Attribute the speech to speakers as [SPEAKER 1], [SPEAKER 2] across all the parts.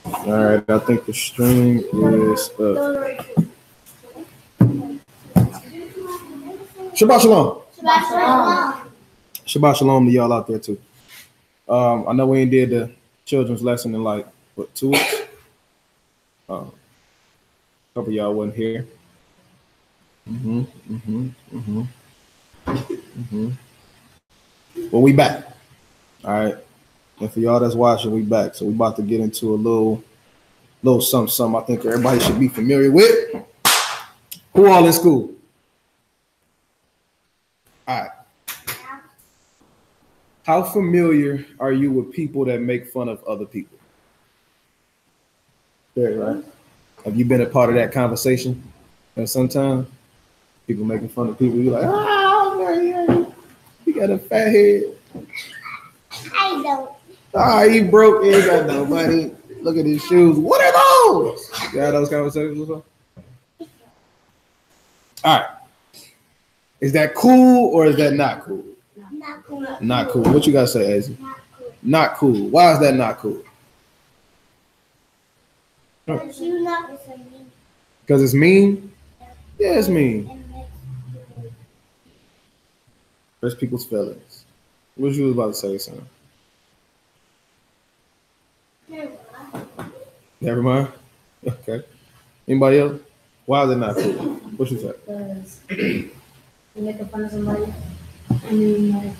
[SPEAKER 1] All right, I think the stream is up. Shabbat shalom.
[SPEAKER 2] Shabbat shalom.
[SPEAKER 1] Shabbat shalom to y'all out there too. I know we ain't did the children's lesson in like what 2 weeks. A couple of y'all wasn't here. Well, we back. All right. And for y'all that's watching, we back. So we about to get into a little something I think everybody should be familiar with. Who all in school? All right. How familiar are you with people that make fun of other people? Very right. Have you been a part of that conversation? And sometimes people making fun of people, you're like, you got a fat head.
[SPEAKER 2] I don't.
[SPEAKER 1] He broke. He ain't got no money. Look at his shoes. What are those? You had those conversations before? All right. Is that cool or is that not cool?
[SPEAKER 2] Not cool.
[SPEAKER 1] Not cool. What you got to say, Azzy?
[SPEAKER 2] Not cool.
[SPEAKER 1] Not cool. Why is that not cool?
[SPEAKER 2] Because you know it's a mean.
[SPEAKER 1] Because it's mean? Yeah, it's mean. Hurts people's feelings. What you was about to say, son? Never mind. Okay. Anybody else? Why is it not cool? What you say?
[SPEAKER 3] Because you're making fun of somebody. I mean, like,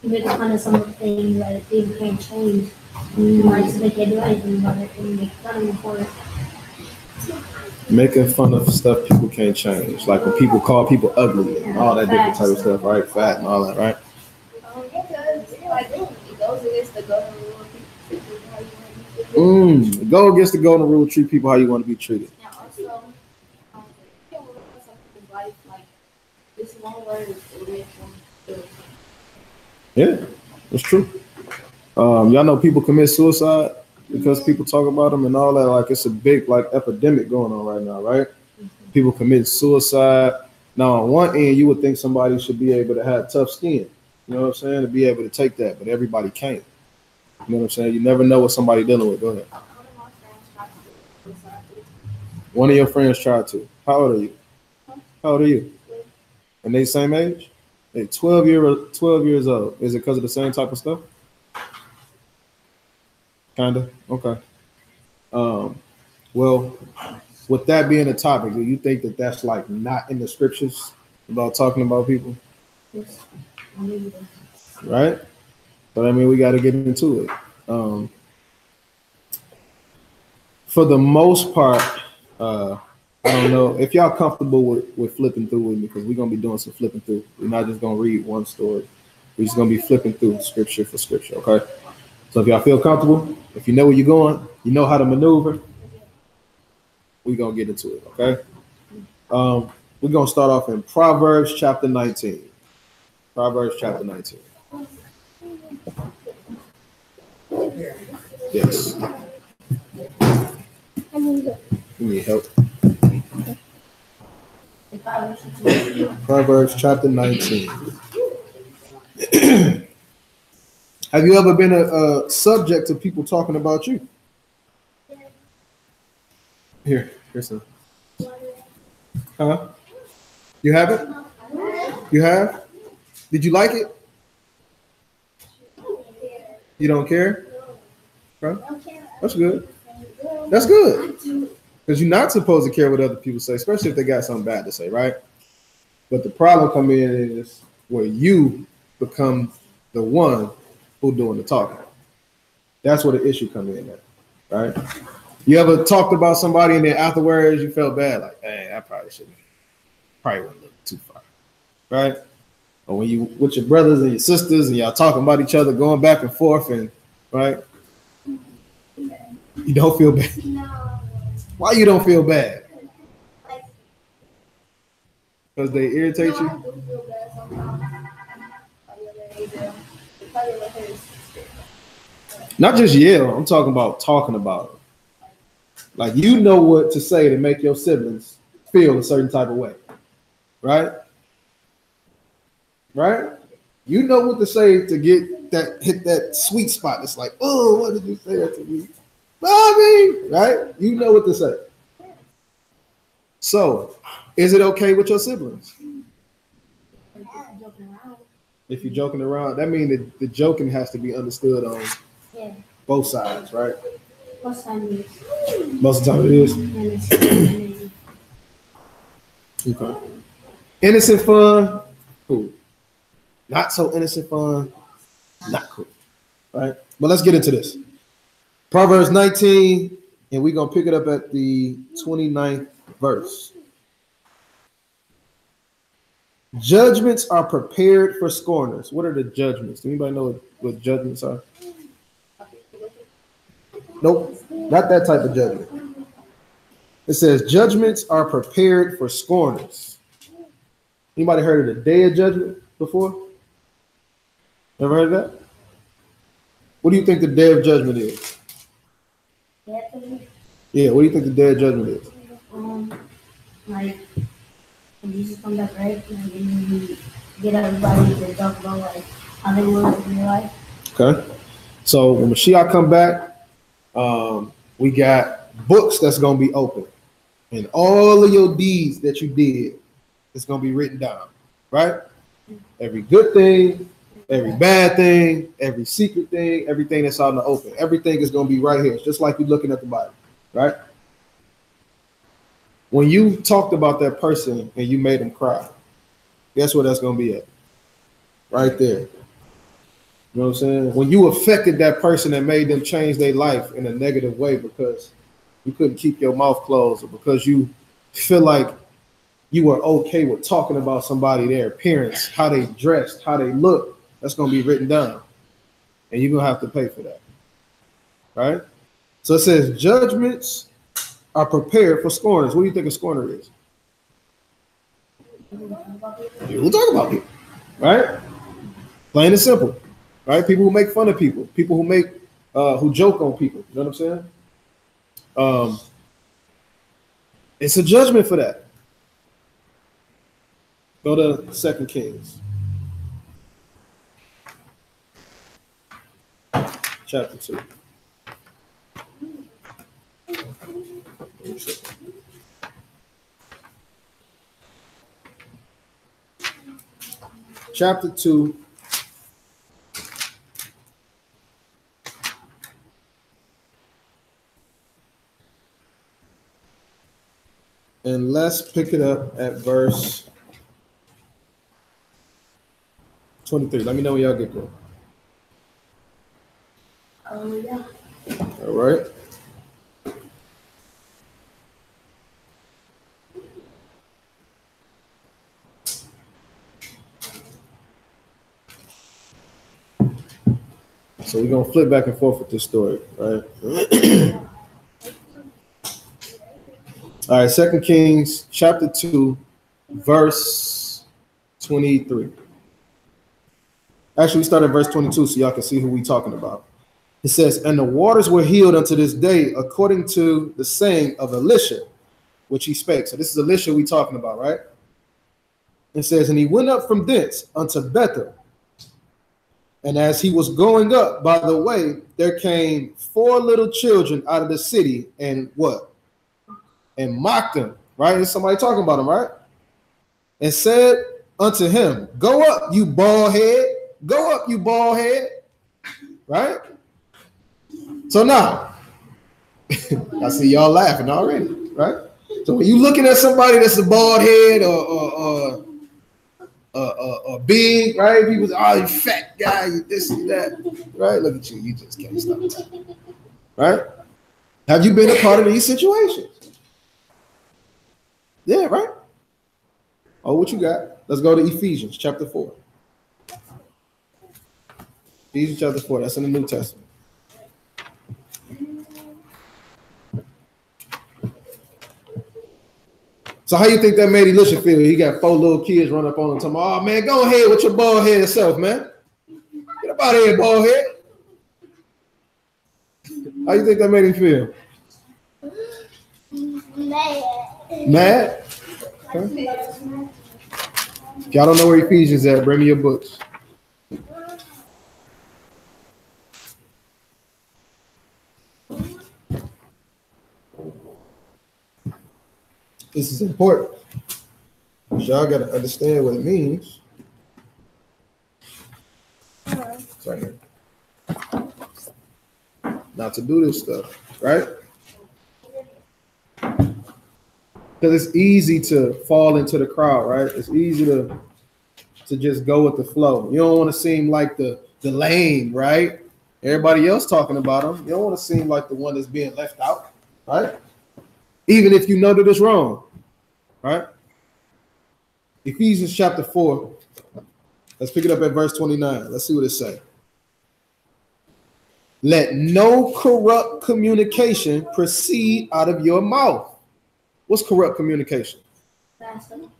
[SPEAKER 3] you're making fun of something that people can't change. And you might just make it do anything about it and make fun of them for it.
[SPEAKER 1] Making fun of stuff people can't change. Like when people call people ugly and all that different type of stuff, right? Fat and all that, right? Go against the golden rule, treat people how you want to be treated. Yeah, that's true. Y'all know people commit suicide because people talk about them and all that. Like it's a big like epidemic going on right now, right? People commit suicide. Now, on one end, you would think somebody should be able to have tough skin. You know what I'm saying? To be able to take that, but everybody can't. You know what I'm saying? You never know what somebody's dealing with. Go ahead. One of your friends tried to. How old are you? How old are you? And they same age? They 12 years old. Is it because of the same type of stuff? Kinda. Okay. Well, with that being a topic, do you think that that's like not in the scriptures about talking about people?
[SPEAKER 3] Yes.
[SPEAKER 1] Right? But I mean, we got to get into it. For the most part, I don't know if y'all comfortable with flipping through with me, because we're going to be doing some flipping through. We're not just going to read one story. We're just going to be flipping through scripture for scripture, okay? So if y'all feel comfortable, if you know where you're going, you know how to maneuver, we're going to get into it, okay? We're going to start off in Proverbs chapter 19. Proverbs chapter 19. Yes. You need help. Proverbs chapter 19. Have you ever been a subject to people talking about you? Here's some. Huh? You have it? You have? Did you like it? You don't care? Huh? That's good. That's good. Because you're not supposed to care what other people say, especially if they got something bad to say, right? But the problem come in is where you become the one who doing the talking. That's where the issue comes in at, right? You ever talked about somebody and then afterwards you felt bad, like, hey, I probably shouldn't. Probably wouldn't look too far, right? Or when you with your brothers and your sisters and y'all talking about each other, going back and forth, and right, you don't feel bad. Why you don't feel bad? Because they irritate you. Not just yell. I'm talking about talking about them. Like you know what to say to make your siblings feel a certain type of way, right? Right? You know what to say to get that hit that sweet spot. It's like, oh, what did you say that to me? I mean, right? You know what to say. So, is it okay with your siblings? If you're joking around, that means that the joking has to be understood on both sides, right?
[SPEAKER 3] Most of the time it is.
[SPEAKER 1] Most of the time it is.
[SPEAKER 3] And it's
[SPEAKER 1] Okay. Innocent fun, cool. Not so innocent fun, not cool. Right? But let's get into this. Proverbs 19, and we're going to pick it up at the 29th verse. Judgments are prepared for scorners. What are the judgments? Do anybody know what judgments are? Nope, not that type of judgment. It says judgments are prepared for scorners. Anybody heard of the day of judgment before? Ever heard of that? What do you think the day of judgment is? Yeah, what do you think the day of judgment is?
[SPEAKER 3] Like when Jesus comes back, right? And then you get everybody to talk about like how they were in their life.
[SPEAKER 1] Okay. So when Mashiach come back, we got books that's gonna be open, and all of your deeds that you did is gonna be written down, right? Every good thing, every bad thing, every secret thing, everything that's out in the open, everything is gonna be right here. It's just like you're looking at the Bible, right? When you talked about that person and you made them cry, guess where that's gonna be at? Right there. You know what I'm saying? When you affected that person and made them change their life in a negative way because you couldn't keep your mouth closed, or because you feel like you were okay with talking about somebody, their appearance, how they dressed, how they look, that's going to be written down. And you're going to have to pay for that. Right? So it says judgments are prepared for scorners. What do you think a scorner is? We'll talk about it. Right? Plain and simple. Right? People who make fun of people. People who make who joke on people. You know what I'm saying? It's a judgment for that. Go to 2 Kings. Chapter 2. Chapter 2. And let's pick it up at verse 23. Let me know when y'all get there.
[SPEAKER 3] Yeah.
[SPEAKER 1] All right. So we're going to flip back and forth with this story, right? All right, 2 Kings chapter 2, verse 23. Actually, we start at verse 22 so y'all can see who we talking about. It says, and the waters were healed unto this day according to the saying of Elisha, which he spake. So this is Elisha we talking about, right? It says, and he went up from thence unto Bethel. And as he was going up by the way, there came 4 little children out of the city and what? And mocked him, right? There's somebody talking about him, right? And said unto him, go up, you bald head. Go up, you bald head. Right? So now, I see y'all laughing already, right? So when you looking at somebody that's a bald head or big, right? People say, oh, you fat guy, you this and that, right? Look at you, you just can't stop talking, right? Have you been a part of these situations? Yeah, right? Oh, what you got? Let's go to Ephesians chapter 4. Ephesians chapter 4, that's in the New Testament. So how you think that made Elisha feel? He got 4 little kids run up on him talking, oh man, go ahead with your bald head self, man. Get up out of here, bald head. How you think that made him feel? Mad? Okay. If y'all don't know where Ephesians at, bring me your books. This is important. Y'all got to understand what it means. Sorry. Not to do this stuff, right? Because it's easy to fall into the crowd, right? It's easy to just go with the flow. You don't want to seem like the lame, right? Everybody else talking about them. You don't want to seem like the one that's being left out, right? Even if you know that it's wrong, right? Ephesians chapter 4. Let's pick it up at verse 29. Let's see what it says. Let no corrupt communication proceed out of your mouth. What's corrupt communication?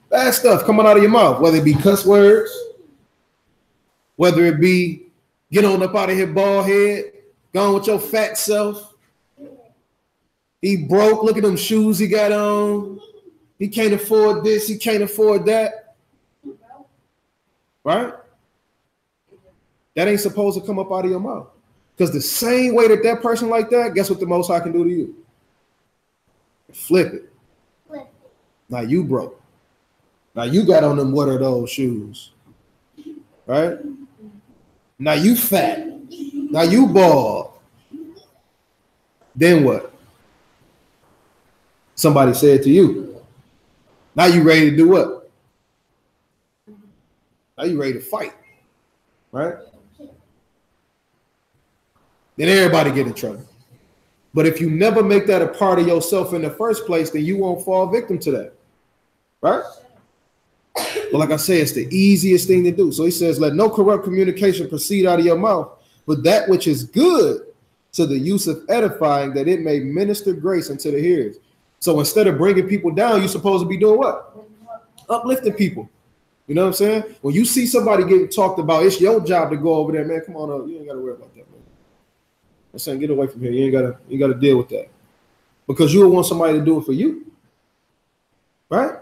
[SPEAKER 1] Bad stuff coming out of your mouth, whether it be cuss words, whether it be get on up out of here, bald head, gone with your fat self. He broke, look at them shoes he got on. He can't afford this, he can't afford that. Right? That ain't supposed to come up out of your mouth. Because the same way that person like that, guess what the Most High can do to you? Flip it. Now you broke. Now you got on them what are those shoes? Right? Now you fat. Now you bald. Then what? Somebody said to you. Now you ready to do what? Now you ready to fight. Right? Then everybody get in trouble. But if you never make that a part of yourself in the first place, then you won't fall victim to that. Right? But like I say, it's the easiest thing to do. So he says, let no corrupt communication proceed out of your mouth, but that which is good to the use of edifying, that it may minister grace unto the hearers. So instead of bringing people down, you're supposed to be doing what? Uplifting people. You know what I'm saying? When you see somebody getting talked about, it's your job to go over there, man. Come on up. You ain't got to worry about that, man. I'm saying, get away from here. You ain't gotta deal with that. Because you want somebody to do it for you. Right?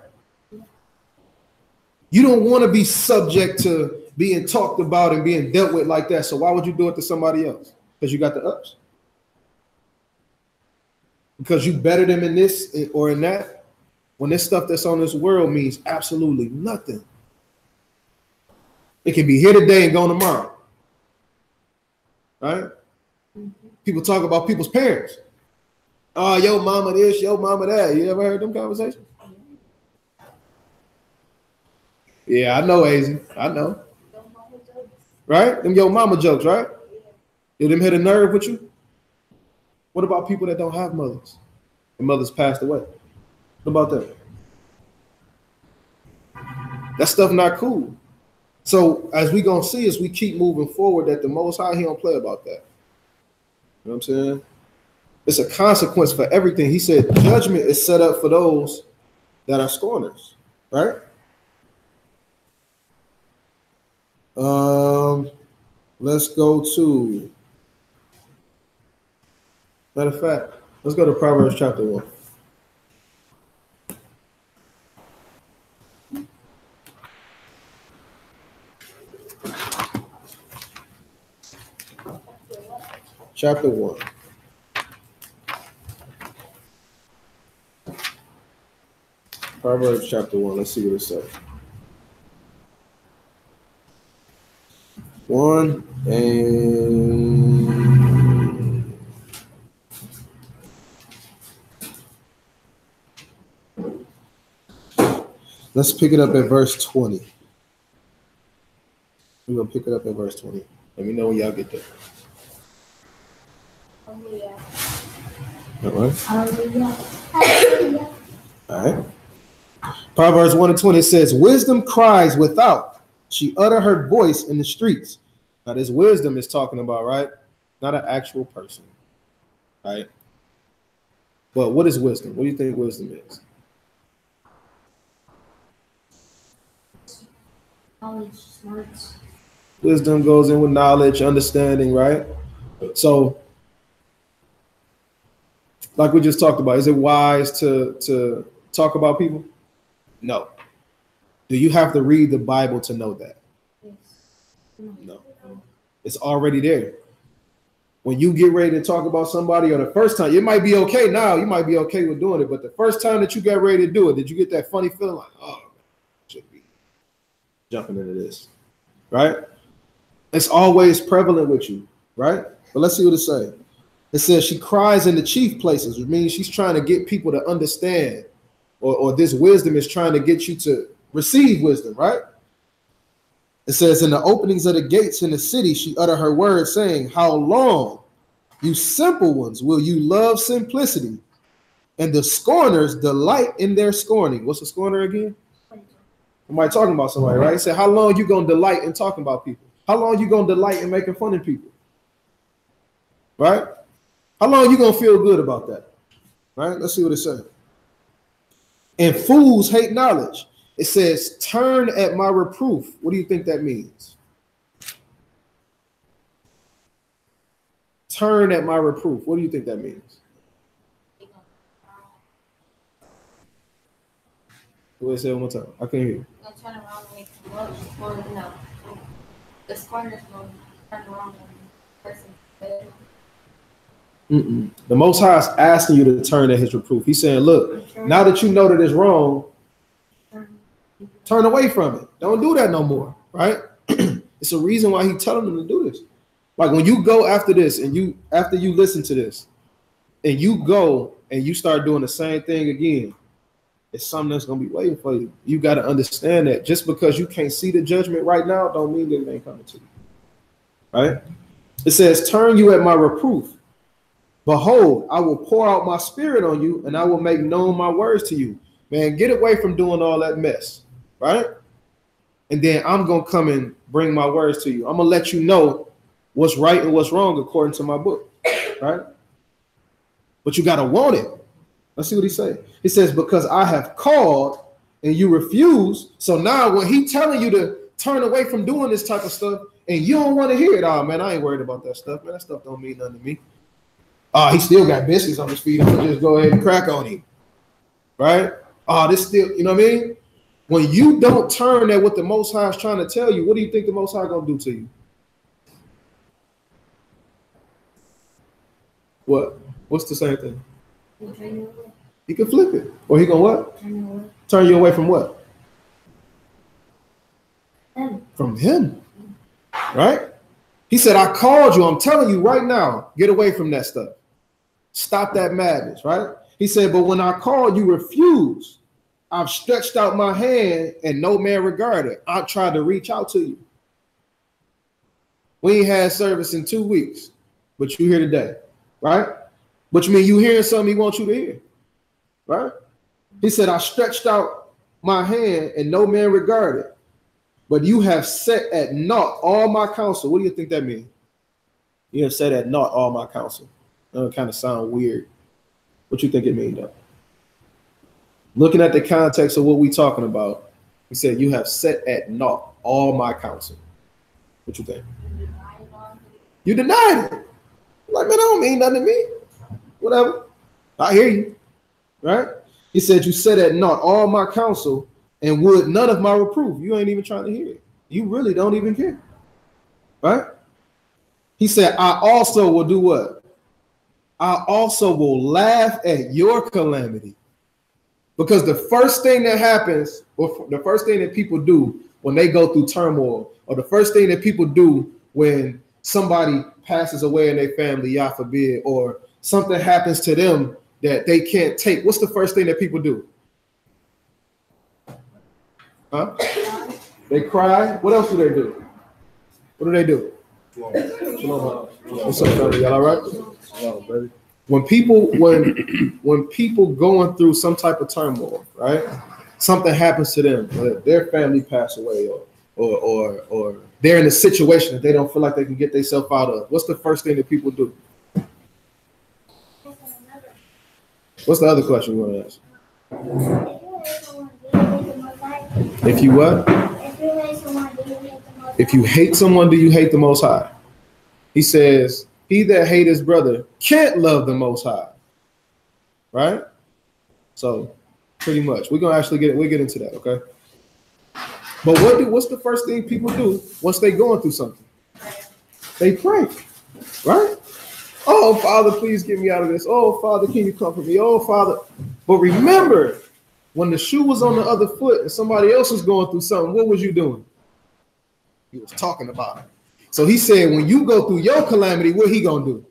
[SPEAKER 1] You don't want to be subject to being talked about and being dealt with like that. So why would you do it to somebody else? Because you got the ups. Because you better them in this or in that. When this stuff that's on this world means absolutely nothing. It can be here today and gone tomorrow. Right? People talk about people's parents. Oh, your mama this, your mama that. You ever heard them conversations? Yeah, I know, Azy. I know. Right? Them your mama jokes, right? Did them hit a nerve with you? What about people that don't have mothers? The mothers passed away. What about that? That stuff not cool. So as we gonna see as we keep moving forward, that the Most High, he don't play about that. You know what I'm saying? It's a consequence for everything. He said judgment is set up for those that are scorners, right? Let's go to, matter of fact, let's go to Proverbs chapter 1. Chapter 1. Proverbs chapter 1. Let's see what it says. 1 and let's pick it up at verse 20. We're going to pick it up at verse 20. Let me know when y'all get there.
[SPEAKER 3] Hallelujah.
[SPEAKER 1] All right.
[SPEAKER 3] Hallelujah.
[SPEAKER 1] All right. Proverbs 1 and 20 says, wisdom cries without. She utter her voice in the streets. Now, this wisdom is talking about, right? Not an actual person, right? But what is wisdom? What do you think wisdom is?
[SPEAKER 3] Knowledge, smarts.
[SPEAKER 1] Wisdom goes in with knowledge, understanding, right? So, like we just talked about, is it wise to talk about people? No. Do you have to read the Bible to know that?
[SPEAKER 3] Yes.
[SPEAKER 1] No. It's already there. when you get ready to talk about somebody, or the first time, it might be okay now, you might be okay with doing it, but the first time that you got ready to do it, did you get that funny feeling like, oh, man, I should be jumping into this, right? It's always prevalent with you, right? But let's see what it says. It says she cries in the chief places, which means she's trying to get people to understand, or this wisdom is trying to get you to receive wisdom, right? It says, in the openings of the gates in the city, she uttered her words, saying, how long, you simple ones, will you love simplicity? And the scorners delight in their scorning. What's a scorner again? Somebody talking about somebody, right? It said, how long you going to delight in talking about people? How long you going to delight in making fun of people? Right? How long you going to feel good about that? Right? Let's see what it says. And fools hate knowledge. It says, turn at my reproof. What do you think that means? Turn at my reproof. What do you think that means? Wait, say it one more time. I can't hear you.
[SPEAKER 3] Turn around and make some love. Or, no. The scorners will turn around and person.
[SPEAKER 1] The Most High is asking you to turn at his reproof. He's saying, look, now that you know that it's wrong, turn away from it. Don't do that no more, right? It's a reason why he's telling them to do this. Like when you go after this and after you listen to this and you go and you start doing the same thing again, it's something that's going to be waiting for you. You got to understand that just because you can't see the judgment right now, don't mean that it ain't coming to you, right? It says, turn you at my reproof. Behold, I will pour out my spirit on you and I will make known my words to you. Man, get away from doing all that mess, right? And then I'm going to come and bring my words to you. I'm going to let you know what's right and what's wrong according to my book, right? But you got to want it. Let's see what he says. He says, because I have called and you refuse. So now when he telling you to turn away from doing this type of stuff and you don't want to hear it, oh, man, I ain't worried about that stuff. Man, that stuff don't mean nothing to me. Oh, he still got biscuits on his feet. I'm going to just go ahead and crack on him, right? Oh, this still, you know what I mean? When you don't turn at what the Most High is trying to tell you, what do you think the Most High going to do to you? What? What's the same thing? He can flip it. Or he going to what? Turn you away from what? From him. Right? He said, I called you. I'm telling you right now, get away from that stuff. Stop that madness, right? He said, but when I called, you refused. I've stretched out my hand and no man regarded. I tried to reach out to you. We ain't had service in 2 weeks, but you here today, right? Which means you hearing something he wants you to hear, right? He said, I stretched out my hand and no man regarded, but you have set at naught all my counsel. What do you think that means? You have set at naught all my counsel. That kind of sound weird. What you think it means, though? Looking at the context of what we're talking about, he said, you have set at naught all my counsel. What you think? You denied it. Like, man, that don't mean nothing to me. Whatever. I hear you. Right? He said, you set at naught all my counsel and would none of my reproof. You ain't even trying to hear it. You really don't even care. Right? He said, I also will do what? I also will laugh at your calamity. Because the first thing that happens, or the first thing that people do when they go through turmoil, or the first thing that people do when somebody passes away in their family, Yah forbid, or something happens to them that they can't take, what's the first thing that people do? Huh? They cry. What else do they do? What do they do? What's up, brother? Y'all all right? Oh, baby. When people going through some type of turmoil, right? Something happens to them, their family pass away, or they're in a situation that they don't feel like they can get themselves out of. What's the first thing that people do? What's the other question you want to ask? If you what? If you hate someone, do you hate the Most High? He says, he that hate his brother can't love the Most High. Right? So pretty much. We'll get into that, okay? But what's the first thing people do once they're going through something? They pray. Right? Oh, Father, please get me out of this. Oh, Father, can you comfort me? Oh, Father. But remember, when the shoe was on the other foot and somebody else was going through something, what was you doing? He was talking about it. So he said, when you go through your calamity, what he gonna do?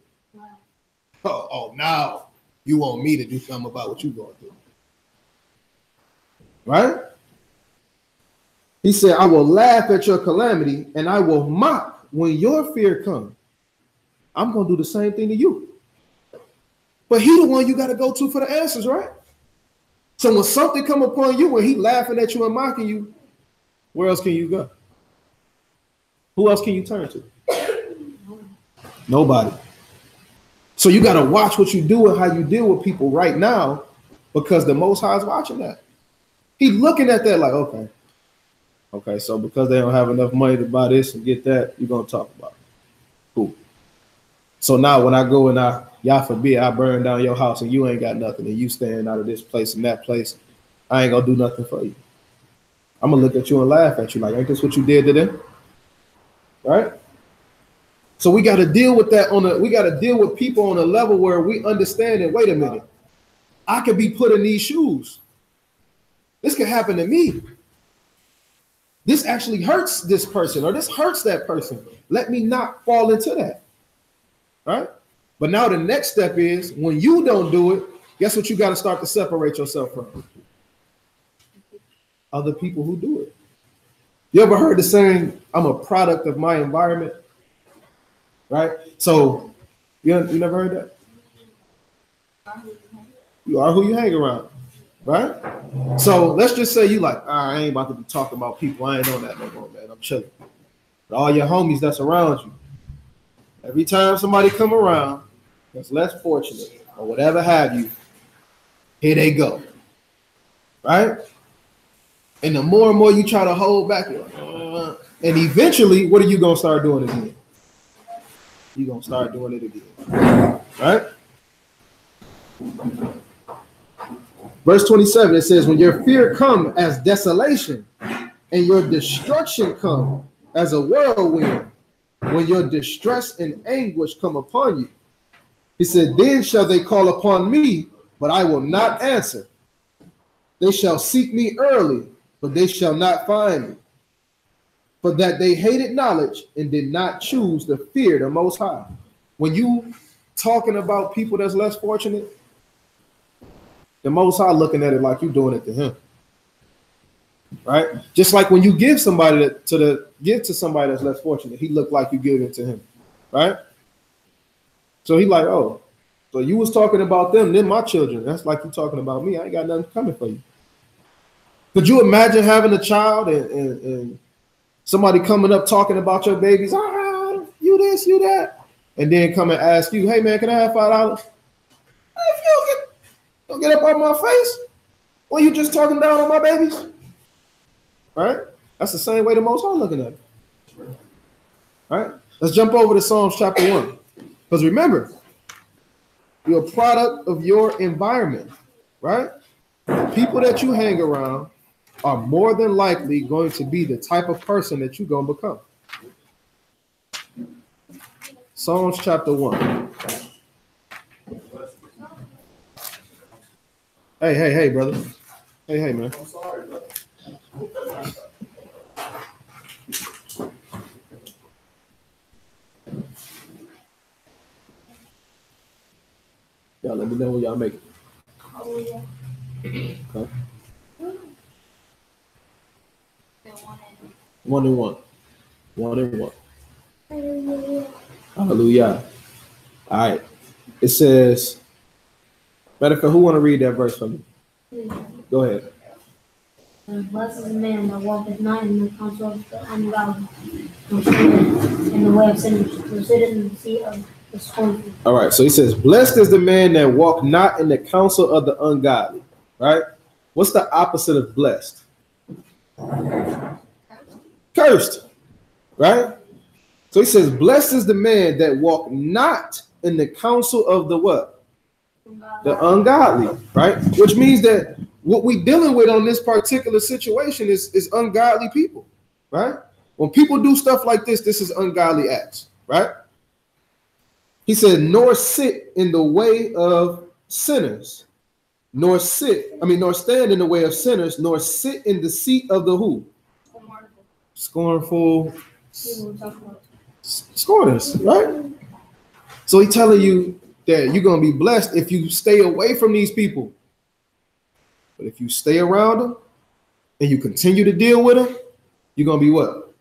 [SPEAKER 1] Oh, now you want me to do something about what you going through. Right? He said, I will laugh at your calamity and I will mock when your fear comes. I'm going to do the same thing to you. But he the one you got to go to for the answers, right? So when something come upon you, when he laughing at you and mocking you, where else can you go? Who else can you turn to? Nobody. So you got to watch what you do and how you deal with people right now, because the Most High is watching that. He's looking at that like, okay, so because they don't have enough money to buy this and get that, you're going to talk about it. Cool. So now when I go and y'all forbid, I burn down your house and you ain't got nothing and you staying out of this place and that place, I ain't going to do nothing for you. I'm going to look at you and laugh at you like, ain't this what you did to them? Right? So we got to deal with that we got to deal with people on a level where we understand that, wait a minute, I could be put in these shoes. This could happen to me. This actually hurts this person or this hurts that person. Let me not fall into that. Right? But now the next step is when you don't do it, guess what you got to start to separate yourself from? Other people who do it. You ever heard the saying, I'm a product of my environment? Right? So you never heard that? You are who you hang around. Right? So let's just say you like, I ain't about to be talking about people. I ain't on that no more, man. I'm chilling. But all your homies that's around you, every time somebody come around that's less fortunate or whatever have you, here they go. Right? And the more and more you try to hold back, you're like, and eventually, what are you going to start doing again? You're going to start doing it again. Right? Verse 27, it says, when your fear come as desolation and your destruction come as a whirlwind, when your distress and anguish come upon you, he said, then shall they call upon me, but I will not answer. They shall seek me early, but they shall not find me. For that they hated knowledge and did not choose to fear the Most High. When you talking about people that's less fortunate, the Most High looking at it like you doing it to him. Right? Just like when you give somebody give to somebody that's less fortunate, he looked like you give it to him. Right? So he like, oh, so you was talking about them, then my children. That's like you talking about me. I ain't got nothing coming for you. Could you imagine having a child and somebody coming up talking about your babies? You this, you that. And then come and ask you, hey man, can I have $5? If you don't get up on my face, well, you just talking down on my babies. Right? That's the same way the Most High looking at it. Right? Let's jump over to Psalms chapter 1. Because remember, you're a product of your environment, right? The people that you hang around are more than likely going to be the type of person that you're going to become. Psalms chapter 1. Hey, brother. Hey, man. I'm sorry, brother. Y'all let me know when y'all make it.
[SPEAKER 3] Oh, yeah.
[SPEAKER 1] Okay. 1-1. 1-1. Hallelujah. All right. It says, matter of fact, who want to read that verse for me? Go ahead.
[SPEAKER 3] Blessed is the man that walketh not in the counsel of the ungodly, nor standeth in the way of sinners, nor sitteth in the seat of the scornful. All
[SPEAKER 1] right, so he says, blessed is the man that walk not in the counsel of the ungodly. Right? What's the opposite of blessed? Cursed. Right? So he says, blessed is the man that walk not in the counsel of the what? The ungodly. Right? Which means that what we're dealing with on this particular situation is ungodly people. Right? When people do stuff like this, this is ungodly acts. Right? He said, nor sit in the way of sinners, nor stand in the way of sinners, nor sit in the seat of the who? Scornful. Scorners, right? So he's telling you that you're going to be blessed if you stay away from these people. But if you stay around them and you continue to deal with them, you're going to be what?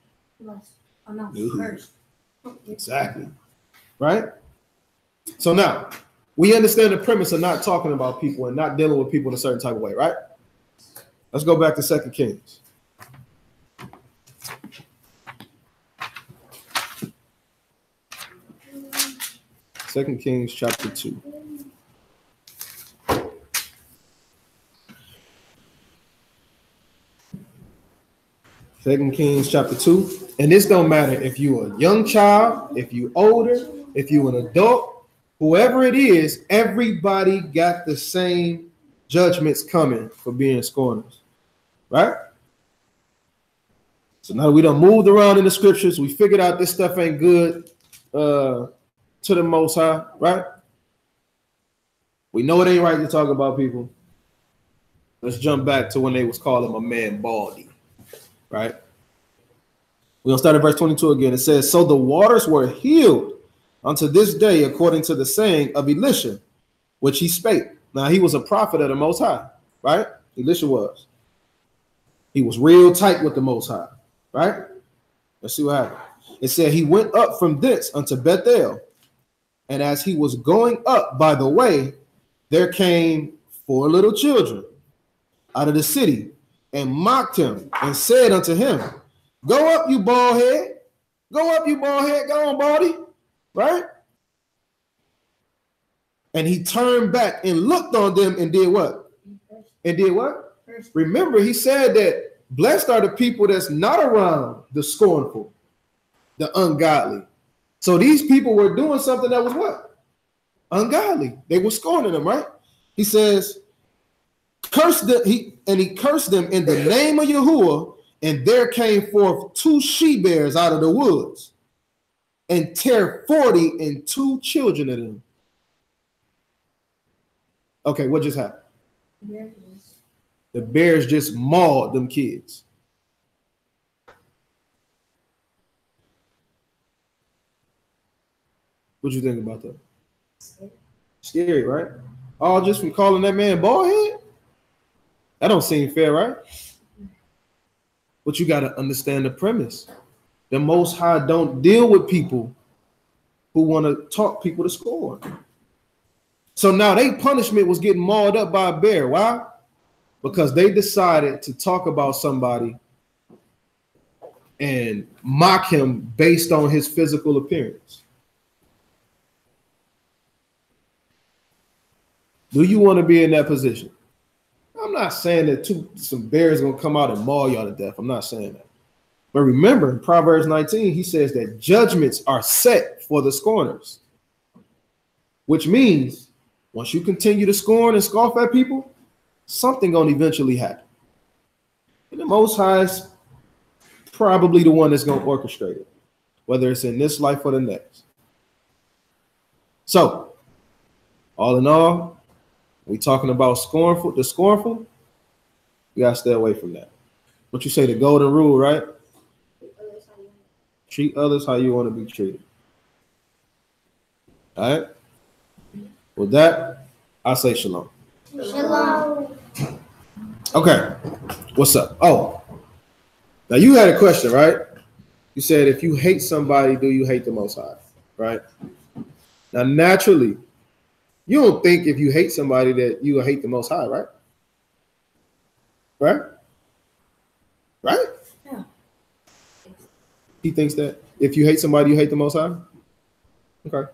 [SPEAKER 1] Exactly. Right? So now, we understand the premise of not talking about people and not dealing with people in a certain type of way, right? Let's go back to 2 Kings. Second Kings chapter 2. Second Kings chapter 2. And this don't matter if you're a young child, if you're older, if you're an adult, whoever it is, everybody got the same judgments coming for being scorners. Right? So now we done moved around in the scriptures. We figured out this stuff ain't good to the Most High, right? We know it ain't right to talk about people. Let's jump back to when they was calling a man baldy, right? We'll start at verse 22 again. It says, so the waters were healed unto this day, according to the saying of Elisha, which he spake. Now he was a prophet of the Most High, right? Elisha was. He was real tight with the Most High, right? Let's see what happened. It said he went up from thence unto Bethel, and as he was going up by the way, there came 4 little children out of the city and mocked him and said unto him, go up, you bald head. Go up, you bald head. Go on, baldy. Right? And he turned back and looked on them and did what? And did what? Remember, he said that blessed are the people that's not around the scornful, the ungodly. So these people were doing something that was what? Ungodly. They were scorning them, right? He says, curse them, he cursed them in the name of Yahuwah, and there came forth 2 she-bears out of the woods, and tear 40 and 2 children of them. Okay, what just happened? The bears just mauled them kids. What you think about that? Scary, right? All just from calling that man bald head? That don't seem fair, right? But you got to understand the premise. The Most High don't deal with people who want to talk people to scorn. So now their punishment was getting mauled up by a bear. Why? Because they decided to talk about somebody and mock him based on his physical appearance. Do you want to be in that position? I'm not saying that some bears are going to come out and maul y'all to death. I'm not saying that. But remember, in Proverbs 19, he says that judgments are set for the scorners, which means once you continue to scorn and scoff at people, something going to eventually happen. And the Most High is probably the one that's going to orchestrate it, whether it's in this life or the next. So, all in all, we talking about the scornful, you got to stay away from that. What you say, the golden rule, right? Treat others how you want to be treated. All right? With that, I say shalom.
[SPEAKER 2] Shalom.
[SPEAKER 1] Okay. What's up? Oh, now you had a question, right? You said, if you hate somebody, do you hate the Most High? Right? Now, naturally, you don't think if you hate somebody that you will hate the Most High, right? Right? Right?
[SPEAKER 3] Yeah.
[SPEAKER 1] He thinks that if you hate somebody, you hate the Most High? Okay.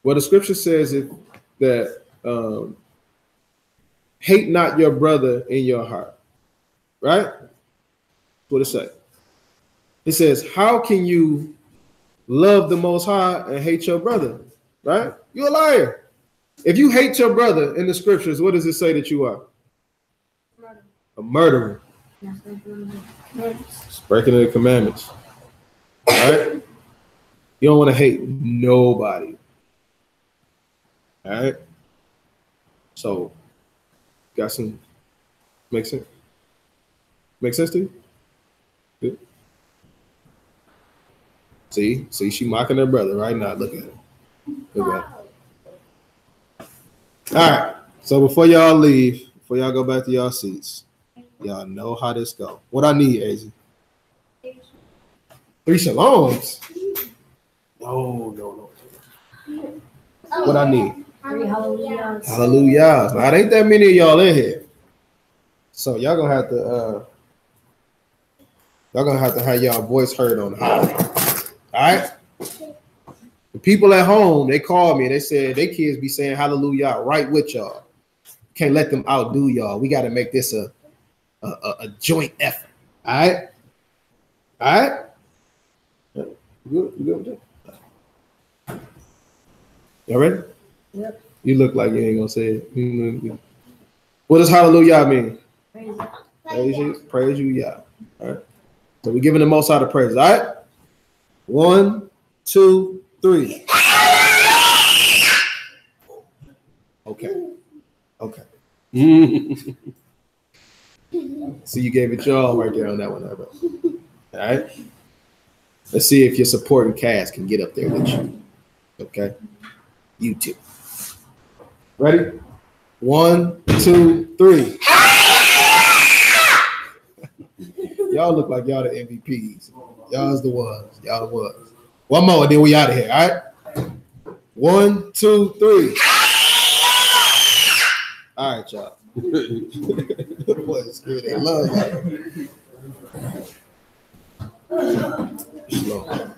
[SPEAKER 1] Well, the scripture says that hate not your brother in your heart. Right? That's what it says. It says, how can you love the Most High and hate your brother? Right? You're a liar. If you hate your brother in the scriptures, what does it say that you are? A murderer. It's breaking of the commandments. All right? You don't want to hate nobody. All right. So, got some. Make sense? Make sense to you? Good. See, she mocking her brother right now. Look at him. Look at him. All right. So before y'all leave, before y'all go back to y'all seats, y'all know how this go. What I need, AZ? 3 shalom. No. What I need?
[SPEAKER 3] 3 hallelujahs.
[SPEAKER 1] Hallelujah. Now, it ain't that many of y'all in here. So y'all gonna have to have y'all voice heard on the holiday. All right. The people at home, they called me and they said they kids be saying hallelujah right with y'all. Can't let them outdo y'all. We got to make this a joint effort. All right. All right. You good with that? Y'all ready?
[SPEAKER 3] Yep.
[SPEAKER 1] You look like you ain't gonna say it. What does hallelujah mean? Praise you, yeah. All right. So we're giving the most out of praise. All right. 1, 2, 3. Okay. So you gave it y'all right there on that one. All right. Let's see if your supporting cast can get up there with you. Okay. You two. Ready? 1, 2, 3. Y'all look like y'all the MVPs. Y'all's the ones. Y'all the ones. One more, and then we out of here. All right. 1, 2, 3. All right, y'all. Boys, they love y'all. Slow.